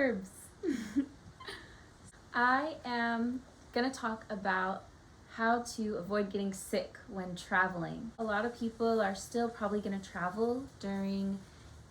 Herbs. I am gonna talk about how to avoid getting sick when traveling. A lot of people are still probably gonna travel during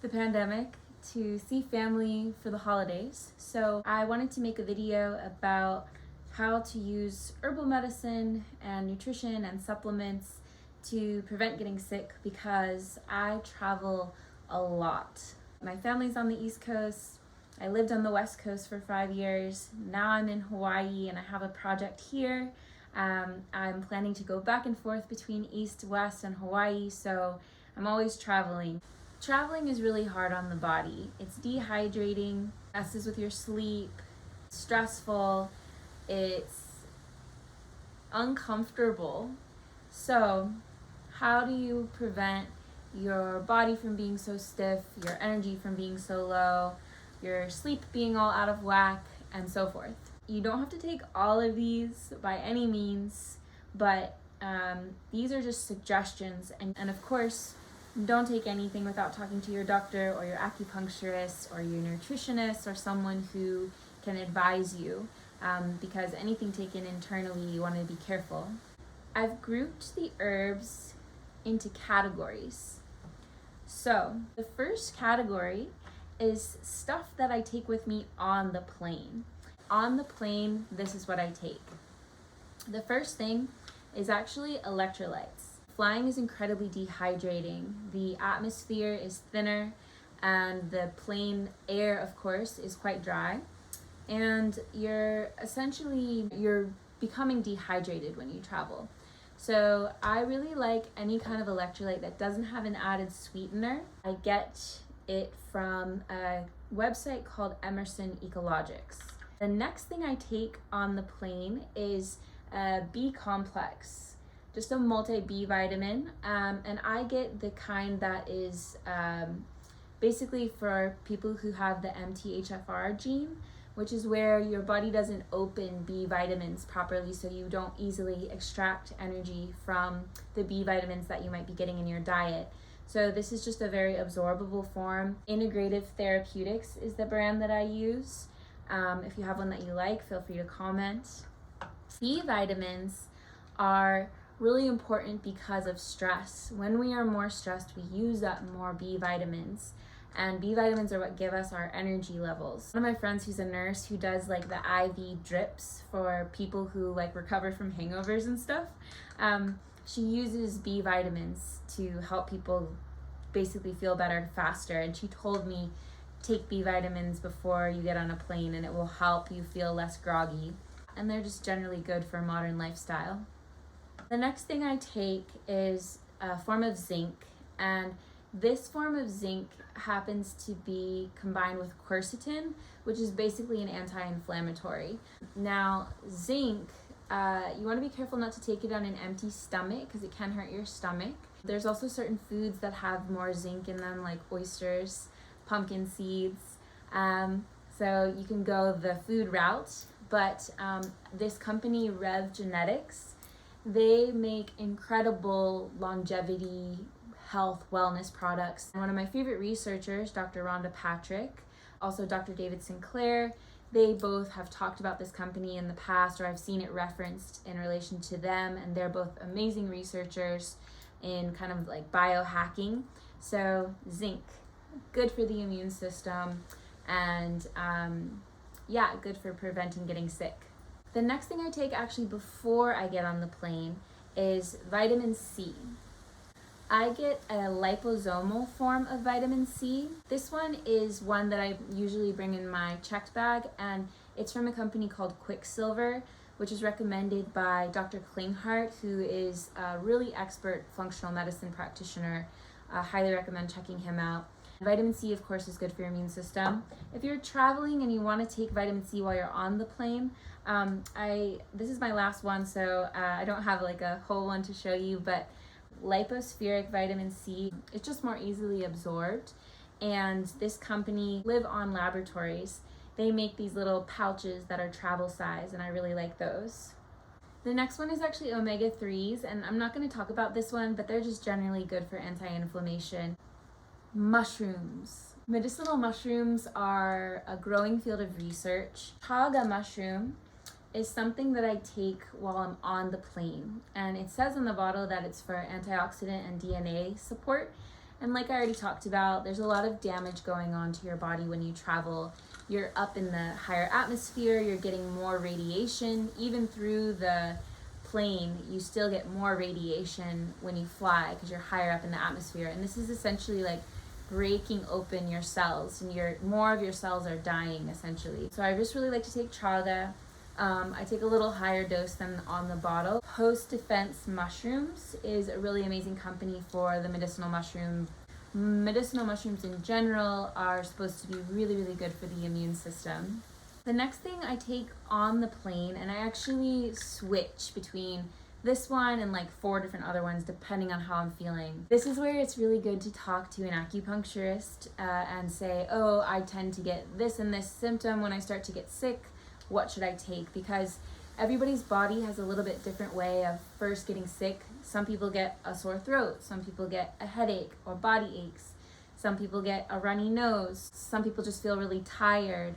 the pandemic to see family for the holidays. So I wanted to make a video about how to use herbal medicine and nutrition and supplements to prevent getting sick because I travel a lot. My family's on the East Coast. I lived on the West Coast for 5 years. Now I'm in Hawaii and I have a project here. I'm planning to go back and forth between East, West, and Hawaii, so I'm always traveling. Traveling is really hard on the body. It's dehydrating, messes with your sleep, stressful, it's uncomfortable. So how do you prevent your body from being so stiff, your energy from being so low, your sleep being all out of whack, and so forth? You don't have to take all of these by any means, but these are just suggestions. And of course, don't take anything without talking to your doctor or your acupuncturist or your nutritionist or someone who can advise you, because anything taken internally, you want to be careful. I've grouped the herbs into categories. So the first category is stuff that I take with me on the plane. On the plane, this is what I take. The first thing is actually electrolytes. Flying is incredibly dehydrating. The atmosphere is thinner and the plane air, of course, is quite dry. And you're becoming dehydrated when you travel. So I really like any kind of electrolyte that doesn't have an added sweetener. I get it from a website called Emerson Ecologics. The next thing I take on the plane is a B complex, just a multi-B vitamin, and I get the kind that is basically for people who have the MTHFR gene, which is where your body doesn't open B vitamins properly, so you don't easily extract energy from the B vitamins that you might be getting in your diet. So this is just a very absorbable form. Integrative Therapeutics is the brand that I use. If you have one that you like, feel free to comment. B vitamins are really important because of stress. When we are more stressed, we use up more B vitamins. And B vitamins are what give us our energy levels. One of my friends who's a nurse who does like the IV drips for people who like recover from hangovers and stuff, she uses B vitamins to help people basically feel better faster. And she told me, take B vitamins before you get on a plane and it will help you feel less groggy. And they're just generally good for modern lifestyle. The next thing I take is a form of zinc, and this form of zinc happens to be combined with quercetin, which is basically an anti-inflammatory. Now, zinc, you want to be careful not to take it on an empty stomach because it can hurt your stomach. There's also certain foods that have more zinc in them, like oysters, pumpkin seeds. So you can go the food route, but this company, RevGenetics, they make incredible longevity, health, wellness products. And one of my favorite researchers, Dr. Rhonda Patrick, also Dr. David Sinclair, they both have talked about this company in the past, or I've seen it referenced in relation to them, and they're both amazing researchers in kind of like biohacking. So zinc, good for the immune system, and good for preventing getting sick. The next thing I take actually before I get on the plane is vitamin C. I get a liposomal form of vitamin C. This one is one that I usually bring in my checked bag, and it's from a company called Quicksilver, which is recommended by Dr. Klinghardt, who is a really expert functional medicine practitioner. I highly recommend checking him out. Vitamin C, of course, is good for your immune system. If you're traveling and you want to take vitamin C while you're on the plane, this is my last one, so I don't have like a whole one to show you, but lipospheric vitamin C, it's just more easily absorbed. And this company, Live On Laboratories, they make these little pouches that are travel size, and I really like those. The next one is actually omega-3s, and I'm not going to talk about this one, but they're just generally good for anti-inflammation. Mushrooms. Medicinal mushrooms are a growing field of research. Chaga mushroom is something that I take while I'm on the plane. And it says on the bottle that it's for antioxidant and DNA support. And like I already talked about, there's a lot of damage going on to your body when you travel. You're up in the higher atmosphere, you're getting more radiation. Even through the plane, you still get more radiation when you fly because you're higher up in the atmosphere. And this is essentially like breaking open your cells, and more of your cells are dying essentially. So I just really like to take chaga. I take a little higher dose than on the bottle. Post Defense Mushrooms is a really amazing company for the medicinal mushroom. Medicinal mushrooms in general are supposed to be really, really good for the immune system. The next thing I take on the plane, and I actually switch between this one and like 4 different other ones depending on how I'm feeling. This is where it's really good to talk to an acupuncturist and say, oh, I tend to get this and this symptom when I start to get sick. What should I take? Because everybody's body has a little bit different way of first getting sick. Some people get a sore throat, some people get a headache or body aches, some people get a runny nose, some people just feel really tired.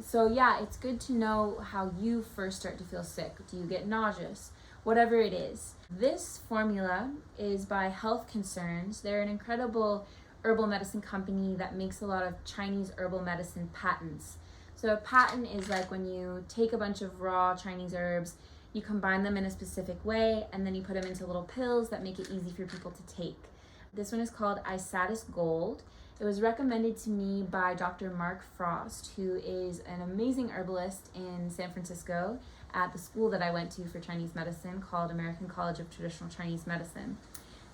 So yeah, it's good to know how you first start to feel sick. Do you get nauseous? Whatever it is. This formula is by Health Concerns. They're an incredible herbal medicine company that makes a lot of Chinese herbal medicine patents. So a patent is like when you take a bunch of raw Chinese herbs, you combine them in a specific way, and then you put them into little pills that make it easy for people to take. This one is called ISATIS Gold. It was recommended to me by Dr. Mark Frost, who is an amazing herbalist in San Francisco at the school that I went to for Chinese medicine called American College of Traditional Chinese Medicine.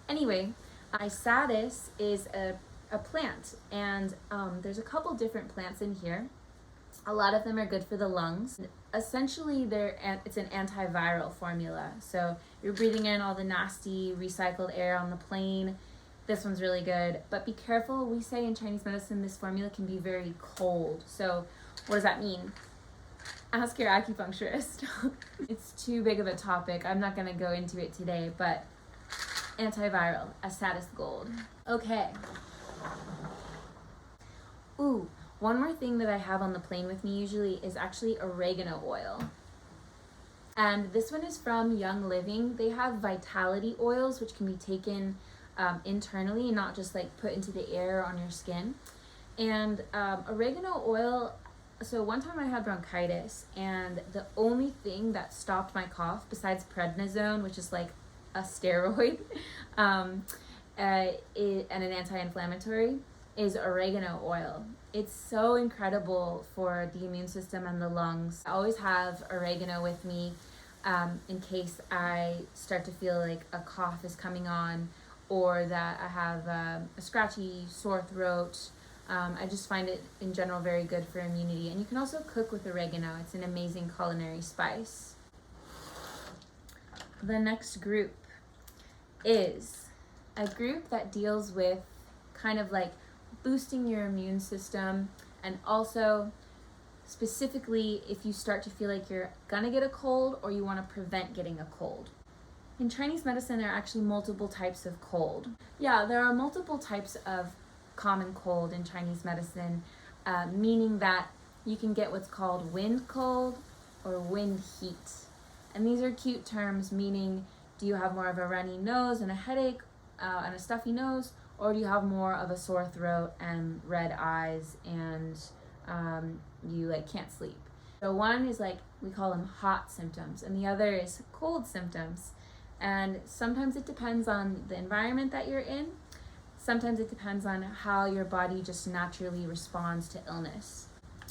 Anyway, ISATIS is a plant, and there's a couple different plants in here. A lot of them are good for the lungs. Essentially, it's an antiviral formula. So you're breathing in all the nasty recycled air on the plane. This one's really good. But be careful, we say in Chinese medicine, this formula can be very cold. So what does that mean? Ask your acupuncturist. It's too big of a topic. I'm not gonna go into it today, but antiviral, ISATIS Gold. Okay. Ooh. One more thing that I have on the plane with me usually is actually oregano oil. And this one is from Young Living. They have vitality oils, which can be taken internally and not just like put into the air on your skin. And oregano oil, so one time I had bronchitis, and the only thing that stopped my cough besides prednisone, which is like a steroid, and an anti-inflammatory, is oregano oil. It's so incredible for the immune system and the lungs. I always have oregano with me in case I start to feel like a cough is coming on, or that I have a scratchy, sore throat. I just find it in general very good for immunity. And you can also cook with oregano. It's an amazing culinary spice. The next group is a group that deals with kind of like boosting your immune system, and also specifically if you start to feel like you're gonna get a cold or you want to prevent getting a cold. In Chinese medicine, there are actually multiple types of cold. Yeah, there are multiple types of common cold in Chinese medicine, meaning that you can get what's called wind cold or wind heat. And these are cute terms, meaning do you have more of a runny nose and a headache and a stuffy nose, or do you have more of a sore throat and red eyes and you like can't sleep? So one is like, we call them hot symptoms, and the other is cold symptoms. And sometimes it depends on the environment that you're in. Sometimes it depends on how your body just naturally responds to illness.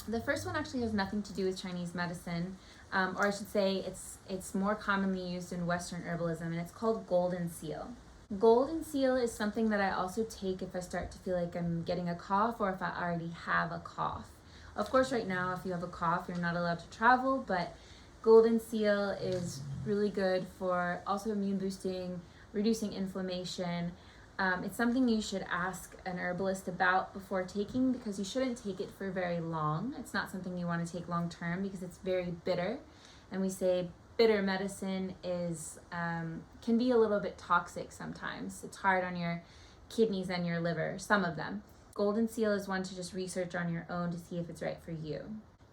The first one actually has nothing to do with Chinese medicine, or I should say it's more commonly used in Western herbalism, and it's called GOLDENSEAL. GOLDENSEAL is something that I also take if I start to feel like I'm getting a cough, or if I already have a cough. Of course, right now, if you have a cough, you're not allowed to travel, but GOLDENSEAL is really good for also immune boosting, reducing inflammation. It's something you should ask an herbalist about before taking, because you shouldn't take it for very long. It's not something you want to take long term because it's very bitter, and we say bitter medicine is can be a little bit toxic sometimes. It's hard on your kidneys and your liver, some of them. GOLDENSEAL is one to just research on your own to see if it's right for you.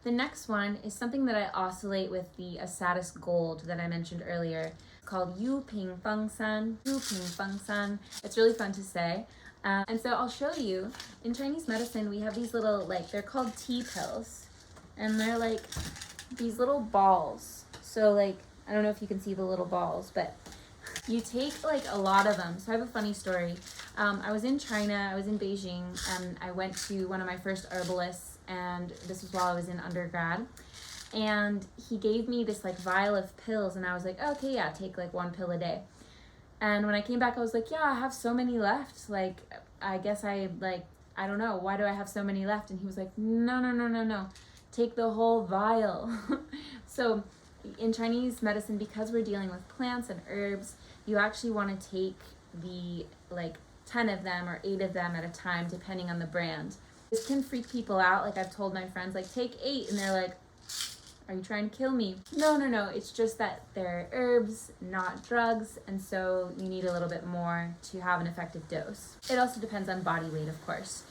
The next one is something that I oscillate with the ISATIS Gold that I mentioned earlier. It's called Ping Feng San. Ping Feng San. It's really fun to say. And so I'll show you, in Chinese medicine, we have these little, they're called tea pills. And they're like these little balls. So I don't know if you can see the little balls, but you take a lot of them. So I have a funny story. I was in China, I was in Beijing, and I went to one of my first herbalists, and this was while I was in undergrad. And he gave me this vial of pills, and I was like, okay, yeah, take one pill a day. And when I came back, I was like, yeah, I have so many left. I guess I don't know, why do I have so many left? And he was like, no, take the whole vial. So in Chinese medicine, because we're dealing with plants and herbs, you actually want to take the 10 of them or 8 of them at a time, depending on the brand. This can freak people out. I've told my friends, take 8, and they're like, are you trying to kill me? No, it's just that they're herbs, not drugs, and so you need a little bit more to have an effective dose. It also depends on body weight, of course,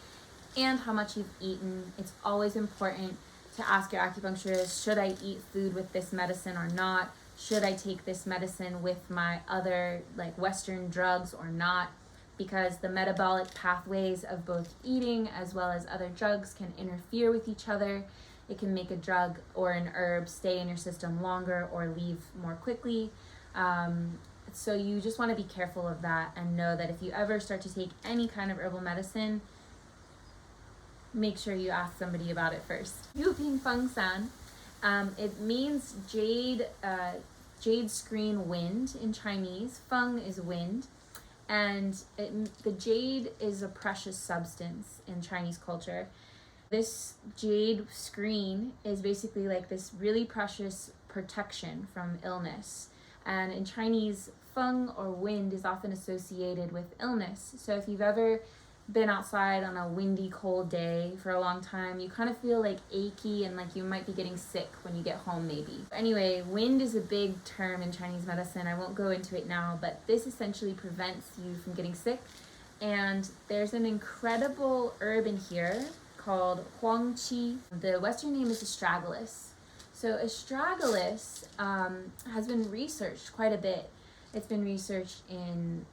and how much you've eaten. It's always important to ask your acupuncturist, should I eat food with this medicine or not? Should I take this medicine with my other Western drugs or not? Because the metabolic pathways of both eating as well as other drugs can interfere with each other. It can make a drug or an herb stay in your system longer or leave more quickly. So you just want to be careful of that and know that if you ever start to take any kind of herbal medicine, make sure you ask somebody about it first. Ping Feng San, it means jade screen wind in Chinese. Feng is wind. And the jade is a precious substance in Chinese culture. This jade screen is basically this really precious protection from illness. And in Chinese, feng or wind is often associated with illness. So if you've ever been outside on a windy, cold day for a long time, you kind of feel achy and you might be getting sick when you get home maybe. Anyway, wind is a big term in Chinese medicine. I won't go into it now, but this essentially prevents you from getting sick. And there's an incredible herb in here called Huangqi. The Western name is astragalus. So astragalus has been researched quite a bit. It's been researched in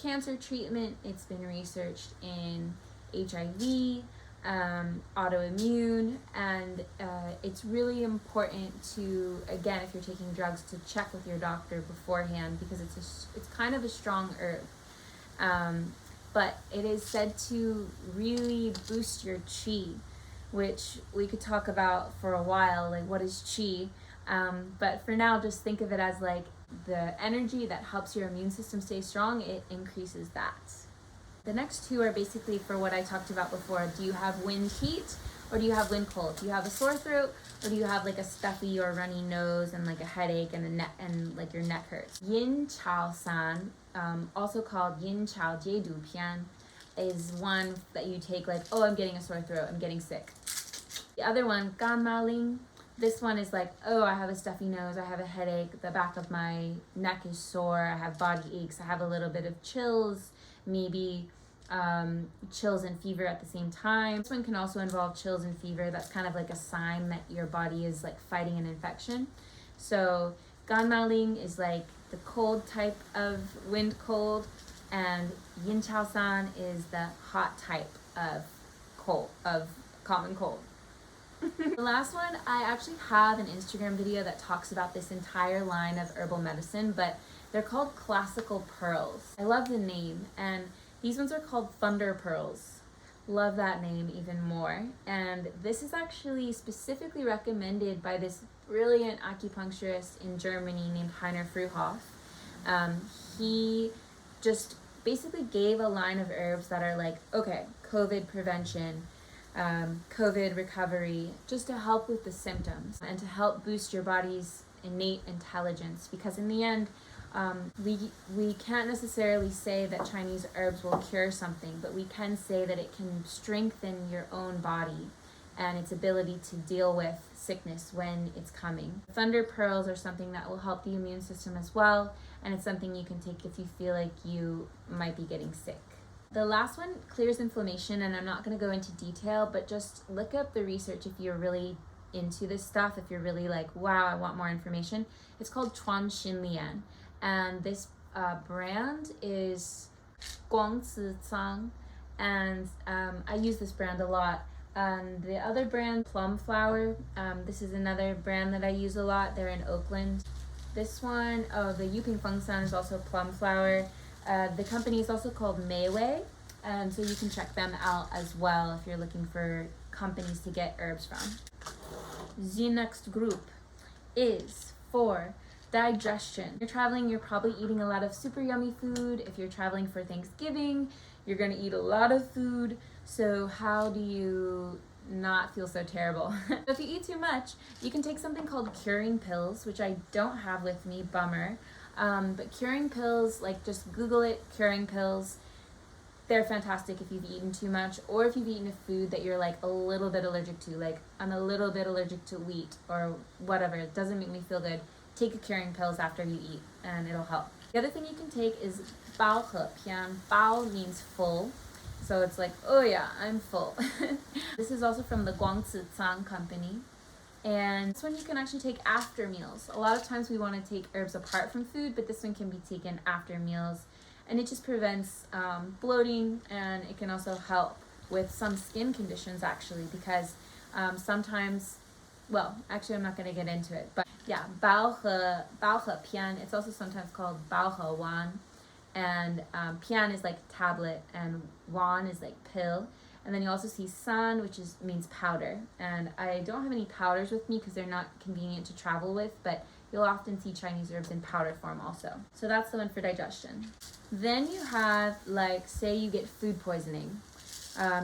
cancer treatment, it's been researched in HIV, autoimmune, and it's really important to, again, if you're taking drugs, to check with your doctor beforehand because it's kind of a strong herb. But it is said to really boost your qi, which we could talk about for a while, what is qi? But for now, just think of it as the energy that helps your immune system stay strong, it increases that. The next two are basically for what I talked about before. Do you have wind heat or do you have wind cold? Do you have a sore throat or do you have a stuffy or runny nose and a headache and your neck hurts? Yin Qiao San, also called Yin Qiao Jiedu Pian, is one that you take oh, I'm getting a sore throat, I'm getting sick. The other one, Gan Mao Ling, this one is oh, I have a stuffy nose, I have a headache, the back of my neck is sore, I have body aches, I have a little bit of chills, maybe chills and fever at the same time. This one can also involve chills and fever. That's kind of a sign that your body is fighting an infection. So Gan Mao Ling is the cold type of wind cold, and Yin Qiao San is the hot type of common cold. The last one, I actually have an Instagram video that talks about this entire line of herbal medicine, but they're called classical pearls. I love the name, and these ones are called thunder pearls. Love that name even more. And this is actually specifically recommended by this brilliant acupuncturist in Germany named Heiner Fruhoff. He just basically gave a line of herbs that are okay, COVID prevention, COVID recovery, just to help with the symptoms and to help boost your body's innate intelligence. Because in the end, we can't necessarily say that Chinese herbs will cure something, but we can say that it can strengthen your own body and its ability to deal with sickness when it's coming. Thunder pearls are something that will help the immune system as well, and it's something you can take if you feel like you might be getting sick. The last one clears inflammation, and I'm not going to go into detail, but just look up the research if you're really into this stuff, if you're really like, wow, I want more information. It's called Chuan Xin Lian, and this brand is Guangzi, and I use this brand a lot. The other brand, Plum Flower, this is another brand that I use a lot. They're in Oakland. This one, the Ping Feng San is also Plum Flower. The company is also called MayWay, and so you can check them out as well if you're looking for companies to get herbs from. The next group is for digestion. If you're traveling, you're probably eating a lot of super yummy food. If you're traveling for Thanksgiving, you're gonna eat a lot of food. So how do you not feel so terrible? If you eat too much, you can take something called curing pills, which I don't have with me, bummer. But curing pills, like just Google it, curing pills. They're fantastic if you've eaten too much, or if you've eaten a food that you're like a little bit allergic to, like I'm a little bit allergic to wheat or whatever, it doesn't make me feel good. Take the curing pills after you eat and it'll help. The other thing you can take is Bao He Wan. Bao means full. So it's like, oh yeah, I'm full. This is also from the Guangzi company. And this one you can actually take after meals. A lot of times we want to take herbs apart from food, but this one can be taken after meals. And it just prevents bloating, and it can also help with some skin conditions actually, because sometimes, well, actually I'm not going to get into it, but yeah, Bao He Wan, it's also sometimes called Bao He Wan. And pian is like tablet, and wan is like pill. And then you also see san, which means powder. And I don't have any powders with me because they're not convenient to travel with, but you'll often see Chinese herbs in powder form also. So that's the one for digestion. Then you have, like, say you get food poisoning.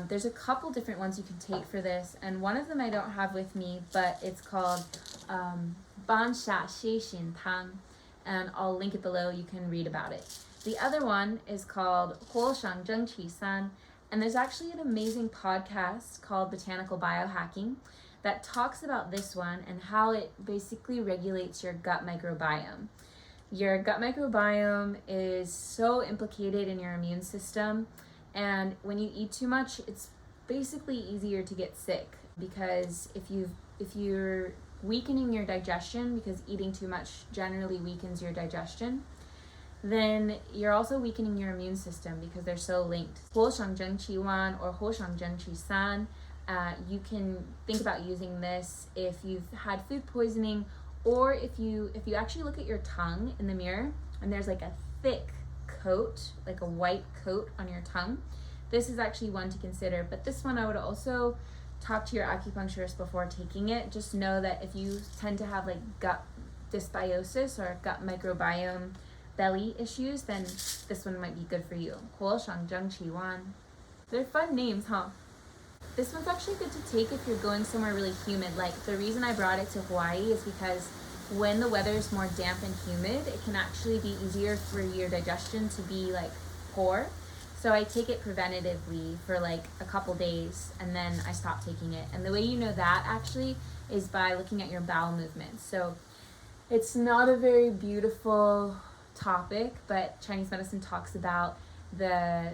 There's a couple different ones you can take for this, and one of them I don't have with me, but it's called Ban Xia Xie Xin Tang, and I'll link it below, you can read about it. The other one is called San, and there's actually an amazing podcast called Botanical Biohacking that talks about this one and how it basically regulates your gut microbiome. Your gut microbiome is so implicated in your immune system, and when you eat too much, it's basically easier to get sick, because if you're weakening your digestion, because eating too much generally weakens your digestion, then you're also weakening your immune system because they're so linked. Or San, you can think about using this if you've had food poisoning, or if you actually look at your tongue in the mirror and there's like a thick coat, like a white coat on your tongue. This is actually one to consider, but this one I would also talk to your acupuncturist before taking it. Just know that if you tend to have like gut dysbiosis or gut microbiome belly issues, then this one might be good for you. They're fun names, huh? This one's actually good to take if you're going somewhere really humid. Like, the reason I brought it to Hawaii is because when the weather is more damp and humid, it can actually be easier for your digestion to be like poor. So I take it preventatively for like a couple days, and then I stop taking it. And the way you know that actually is by looking at your bowel movements. So it's not a very beautiful topic, but Chinese medicine talks about the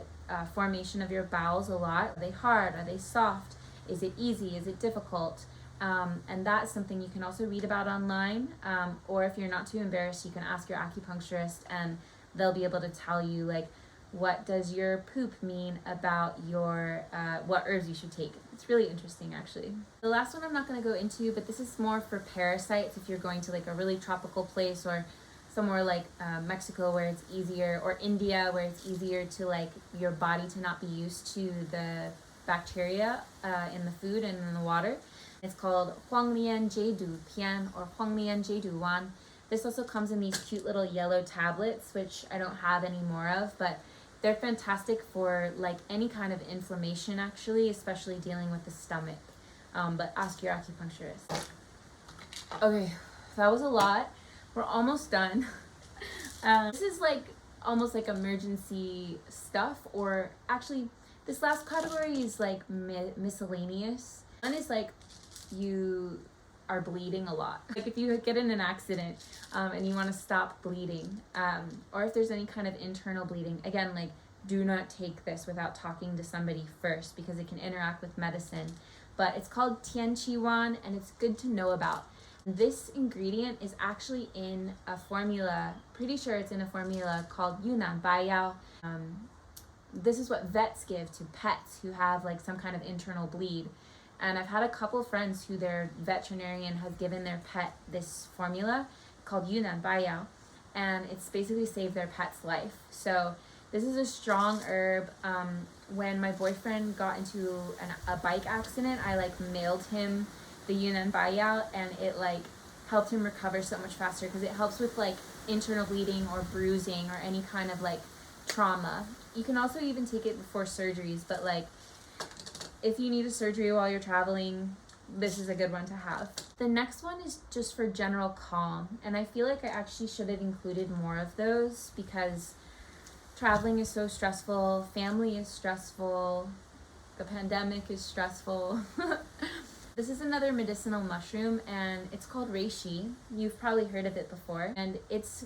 formation of your bowels a lot. Are they hard? Are they soft? Is it easy? Is it difficult? And that's something you can also read about online, or if you're not too embarrassed, you can ask your acupuncturist, and they'll be able to tell you, like, what does your poop mean about your what herbs you should take. It's really interesting, actually. The last one I'm not going to go into, but this is more for parasites if you're going to like a really tropical place, or somewhere like Mexico where it's easier, or India where it's easier to like your body to not be used to the bacteria in the food and in the water. It's called Huanglian Jiedu Pian or Huanglian Jiedu Wan. This also comes in these cute little yellow tablets, which I don't have any more of, but they're fantastic for like any kind of inflammation actually, especially dealing with the stomach. But ask your acupuncturist. Okay, that was a lot. We're almost done. This is like almost like emergency stuff, or actually this last category is like miscellaneous. One is like you are bleeding a lot. Like if you get in an accident and you want to stop bleeding, or if there's any kind of internal bleeding, again, like do not take this without talking to somebody first because it can interact with medicine. But it's called Yin Qiao San, and it's good to know about. This ingredient is actually in a formula, pretty sure it's in a formula called Yunnan Baiyao. This is what vets give to pets who have like some kind of internal bleed. And I've had a couple friends who their veterinarian has given their pet this formula called Yunnan Baiyao, and it's basically saved their pet's life. So this is a strong herb. When my boyfriend got into a bike accident, I like mailed him the Yunnan Baiyao, and it like helped him recover so much faster because it helps with like internal bleeding or bruising or any kind of like trauma. You can also even take it before surgeries, but like if you need a surgery while you're traveling, this is a good one to have. The next one is just for general calm, and I feel like I actually should have included more of those because traveling is so stressful, family is stressful, the pandemic is stressful. This is another medicinal mushroom, and it's called reishi. You've probably heard of it before, and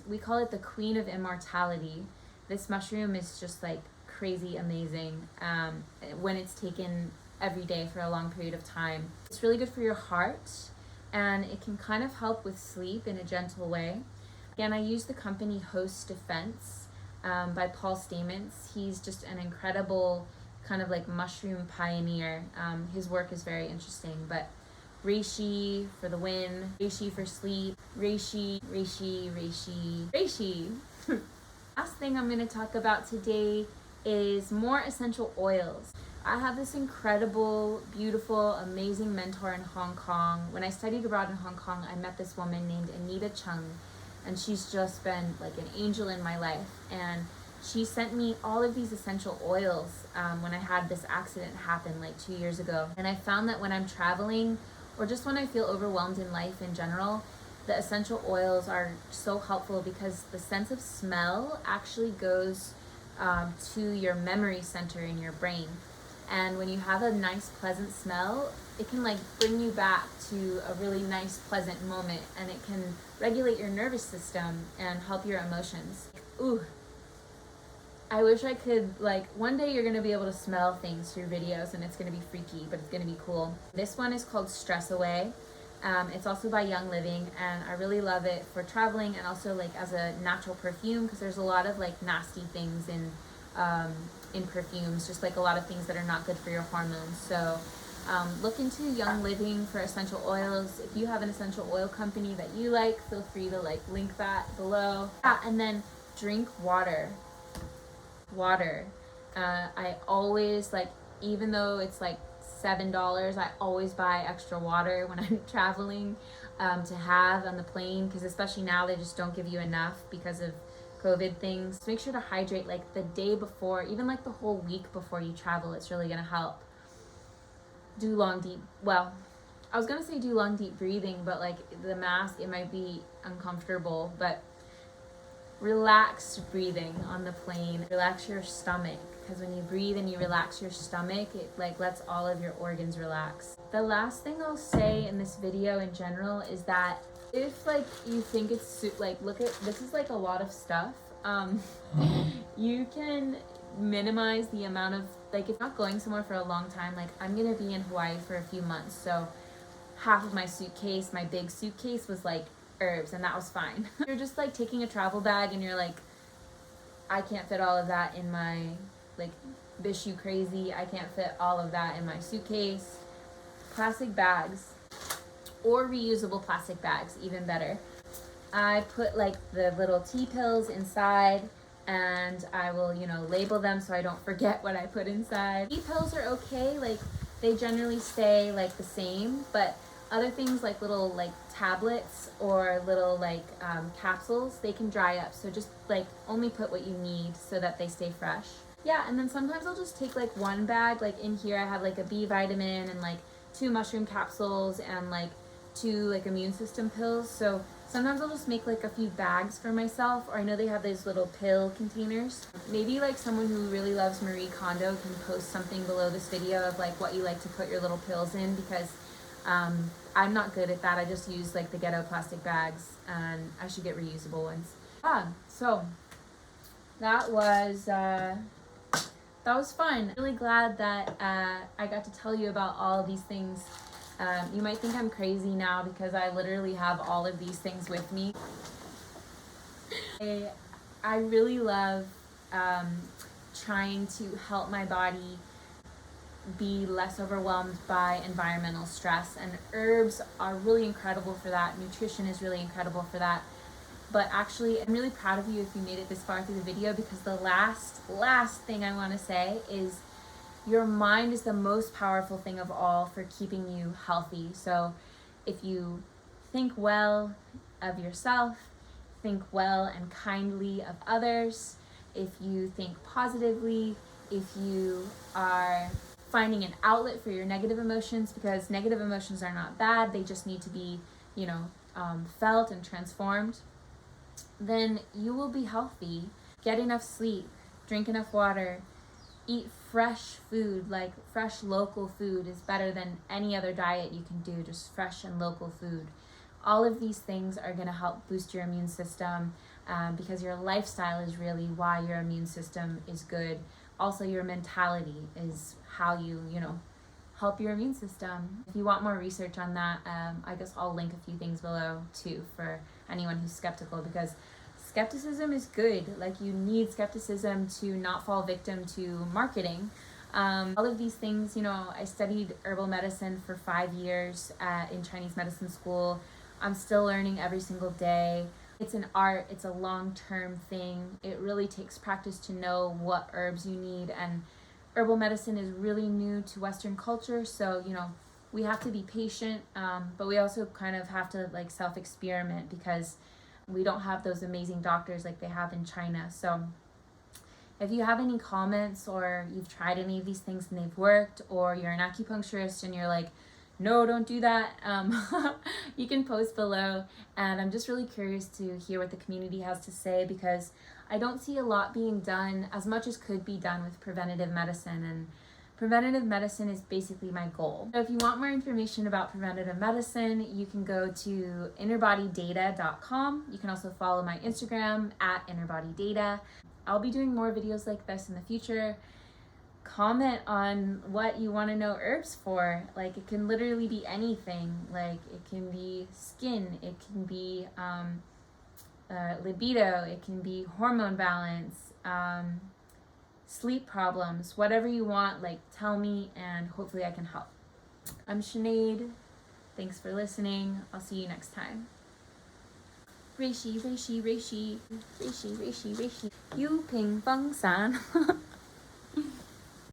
we call it the queen of immortality. This mushroom is just like crazy amazing when it's taken every day for a long period of time. It's really good for your heart, and it can kind of help with sleep in a gentle way. Again, I use the company Host Defense by Paul Stamets. He's just an incredible kind of like mushroom pioneer. His work is very interesting, but reishi for the win, reishi for sleep, reishi, reishi, reishi, reishi. Last thing I'm going to talk about today is more essential oils. I have this incredible, beautiful, amazing mentor in Hong Kong. When I studied abroad in Hong Kong, I met this woman named Anita Chung, and she's just been like an angel in my life. And she sent me all of these essential oils when I had this accident happen like 2 years ago. And I found that when I'm traveling or just when I feel overwhelmed in life in general, the essential oils are so helpful because the sense of smell actually goes to your memory center in your brain. And when you have a nice, pleasant smell, it can like bring you back to a really nice, pleasant moment, and it can regulate your nervous system and help your emotions. Ooh. I wish I could, like, one day you're going to be able to smell things through videos and it's going to be freaky, but it's going to be cool. This one is called Stress Away. It's also by Young Living, and I really love it for traveling and also like as a natural perfume because there's a lot of like nasty things in perfumes, just like a lot of things that are not good for your hormones. So look into Young Living for essential oils. If you have an essential oil company that you like, feel free to like link that below. And then drink water. I always like, even though it's like $7, I always buy extra water when I'm traveling to have on the plane, because especially now they just don't give you enough because of COVID things. Make sure to hydrate like the day before, even like the whole week before you travel. It's really gonna help. Do long deep breathing, but like the mask, it might be uncomfortable, but relaxed breathing on the plane. Relax your stomach, because when you breathe and you relax your stomach, it like lets all of your organs relax. The last thing I'll say in this video in general is that if like you think it's like, look at this, is like a lot of stuff. You can minimize the amount of, like, if not going somewhere for a long time, like I'm gonna be in Hawaii for a few months, so half of my suitcase, my big suitcase, was like herbs, and that was fine. You're just like taking a travel bag and you're like, I can't fit all of that in my, like, Bishu crazy, I can't fit all of that in my suitcase. Plastic bags, or reusable plastic bags, even better. I put like the little tea pills inside, and I will, you know, label them so I don't forget what I put inside. Tea pills are okay, like they generally stay like the same, but other things like little like tablets or little like capsules, they can dry up. So just like only put what you need so that they stay fresh. Yeah, and then sometimes I'll just take like one bag. Like in here I have like a B vitamin and like 2 mushroom capsules and like 2 like immune system pills. So sometimes I'll just make like a few bags for myself, or I know they have these little pill containers. Maybe like someone who really loves Marie Kondo can post something below this video of like what you like to put your little pills in, because I'm not good at that. I just use like the ghetto plastic bags, and I should get reusable ones. So that was that was fun. Really glad that I got to tell you about all of these things. You might think I'm crazy now because I literally have all of these things with me. I really love trying to help my body be less overwhelmed by environmental stress, and herbs are really incredible for that. Nutrition is really incredible for that. But actually, I'm really proud of you if you made it this far through the video, because the last thing I want to say is your mind is the most powerful thing of all for keeping you healthy. So if you think well of yourself, think well and kindly of others, if you think positively, if you are finding an outlet for your negative emotions, because negative emotions are not bad, they just need to be, felt and transformed, then you will be healthy. Get enough sleep, drink enough water, eat fresh food. Like fresh local food is better than any other diet you can do, just fresh and local food. All of these things are going to help boost your immune system, because your lifestyle is really why your immune system is good. Also, your mentality is how you help your immune system. If you want more research on that, I guess I'll link a few things below too for anyone who's skeptical, because skepticism is good. Like, you need skepticism to not fall victim to marketing. All of these things, I studied herbal medicine for 5 years in Chinese medicine school. I'm still learning every single day. It's an art, it's a long-term thing. It really takes practice to know what herbs you need, and herbal medicine is really new to Western culture, so we have to be patient, but we also kind of have to self-experiment, because we don't have those amazing doctors like they have in China. So if you have any comments, or you've tried any of these things and they've worked, or you're an acupuncturist and you're like, no, don't do that, you can post below. And I'm just really curious to hear what the community has to say, because I don't see a lot being done, as much as could be done, with preventative medicine, and preventative medicine is basically my goal. So if you want more information about preventative medicine, you can go to innerbodydata.com. You can also follow my Instagram at innerbodydata. I'll be doing more videos like this in the future. Comment on what you want to know herbs for. Like, it can literally be anything. Like, it can be skin, it can be libido, it can be hormone balance, sleep problems, whatever you want. Like, tell me, and hopefully I can help. I'm Sinead. Thanks for listening. I'll see you next time. Reishi, Reishi, Reishi, Reishi, Reishi, Reishi. You Ping Feng San.